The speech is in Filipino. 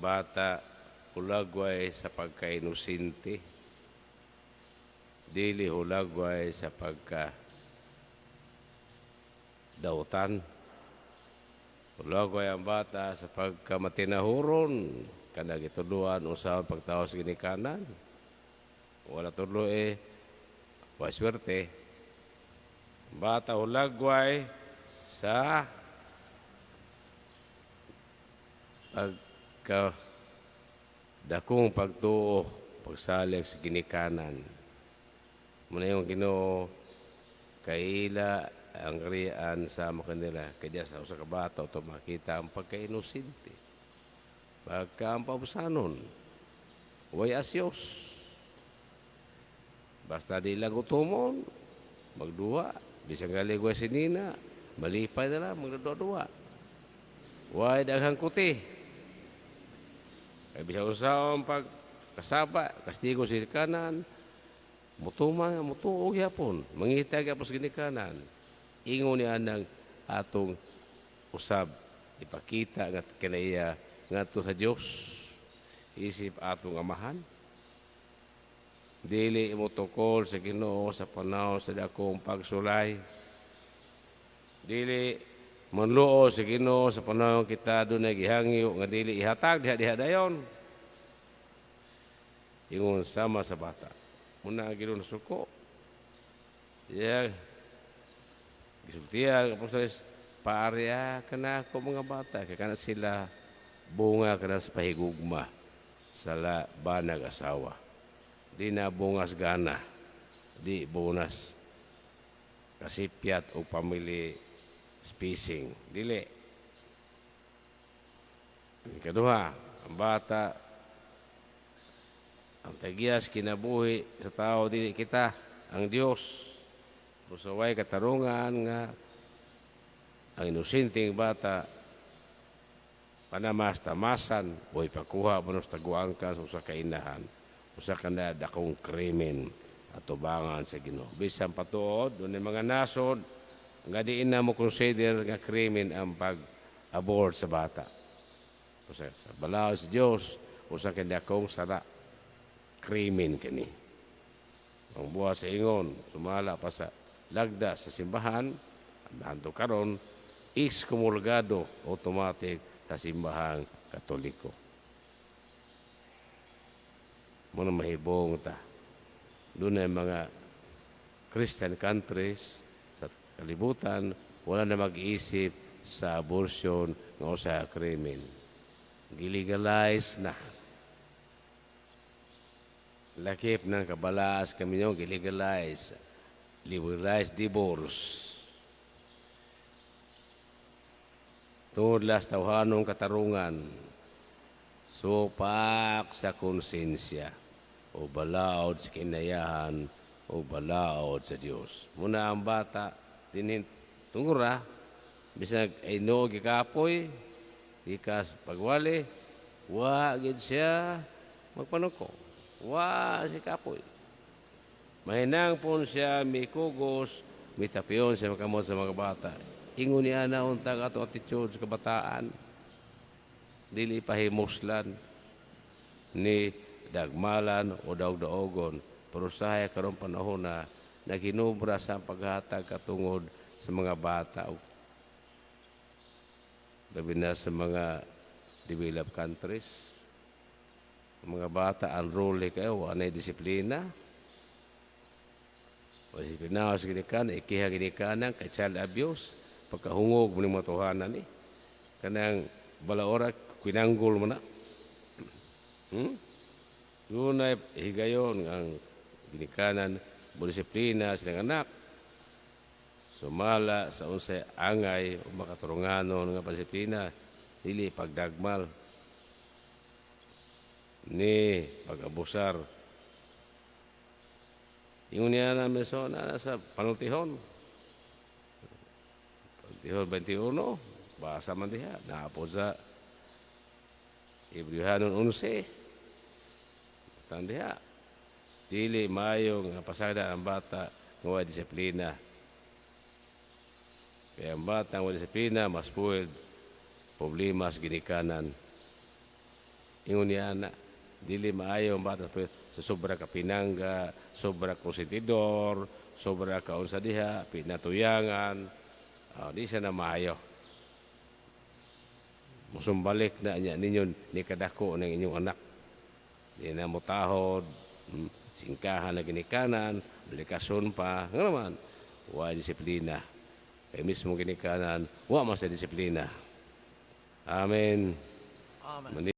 bata hulagway sa pagkainusinti, dili hulagway sa pagkadautan. Hulagway ang bata sa pagkamatinahuron, kana gituluan usaon pagtawo sa ginikanan. Wala tulo waswerte. Bata hulagway sa dakong pagtuo, pagsalig sa ginikanan. Muna yung Ginoo kaila ang riyan sa makanila kaya sa usa ka bata to makita ang pagkainosente, pagkaampabusanon, way asyos. Basta di lang utumon, magduwa, bisang galigway sinina, malipay na lang, magdudua-dua. Way daghang kuti. Kaya bisang usaon pagkasaba, kastigo sa kanan, mutuog yapon, mangitag yapon sa ginikanan. Ingon niya ng atong usab, ipakita nga kanaya ngadto sa Dios, isip atong amahan. Dili mo tukol sa Ginoo sa panahon sa dakong pagsulay. Dili manluo sa Ginoo sa panahon kita dunay gihangyo nga dili ihatag diha dayon. Ingon sama sa bata. Muna ang Ginoo suko. Yeah. Gisultiya apostles paarya kana ako mga bata kay kana sila bunga kana sa pahigugma sa banag asawa. Di na bungas gana, di bonus kasipyat o family spacing. Dili. Ikaduha, ang bata, ang tagiyas kinabuhi sa tao, dili kita, ang Dios. Usaway katarungan nga ang inusinting bata panamas-tamasan o ipakuha manos taguang ka sa usa ka inahan. Usa ka na dakong krimen at tubangan sa Ginoo. Bisan patuod, doon mga nasod, nga diin na mo consider nga krimen ang pag-abort sa bata. Usa sa balaod sa Diyos, usa ka dakong sara, krimen kini. Ang buha sa ingon, sumala pa sa lagda sa simbahan, hanto karon excomulgado automatic sa simbahang Katoliko. Muna mahibong ta. Doon ay mga Christian countries sa kalibutan, wala na mag-iisip sa abortion ng usa ka krimen. Gilegalize na. Lakip ng kabalaas kami nyo, gilegalize. Liberalize divorce. Tudlas tawhanong katarungan. Supak sa konsensya. O balaod sa kinayahan, o balaod sa Diyos. Muna ang bata, tungura, bisag ay no, gikapoy, gikas pagwali, wagid siya magpanuko. Si kapoy. Mahinang po siya, may kugos, may tapiyon siya makamot sa mga bata. Ingon niya na untang ato attitude sa kabataan. Dili pahimuslan ni dagmalan o daog-daogon. Pero sahaya karong panahon na naginubra sa paghatag katungod sa mga bata. Labi na sa mga developed countries. Mga bata unruly kayo, anay disiplina. O disiplina sa ginikanan, ikiha ginikanan, kay child abuse, pagkahungog mo ng matuhanan ni. Kanang balaora, pinanggol mo na. Doon ay higayon ang ginikanan, disiplina sa anak. Sumala sa unsay angay o makaturungano ng disiplina, dili pagdagmal ni pag-abusar. Yung niya namin so na sa panultihon. Panultihon 21, basa man diha, naapo sa Ibrihanon 11. Tandiha. Dili mayong pasada ang bata ng way disiplina. Kaya ang bata ng way disiplina, mas puwed problema sa ginikanan. Ingon niya na, dili maayo ang bata sa sobra ka pinangga, sobra konsentidor, sobra ka unsa diha, pinatuyangan, di siya na maayo. Musumbalik na niya ninyo ni kadako ng inyong anak. Di na mo tahod, singkahan na ginikanan, likason pa, nga naman, wa disiplina. Kaya mismo ginikanan, wa mas disiplina. Amen. Amen.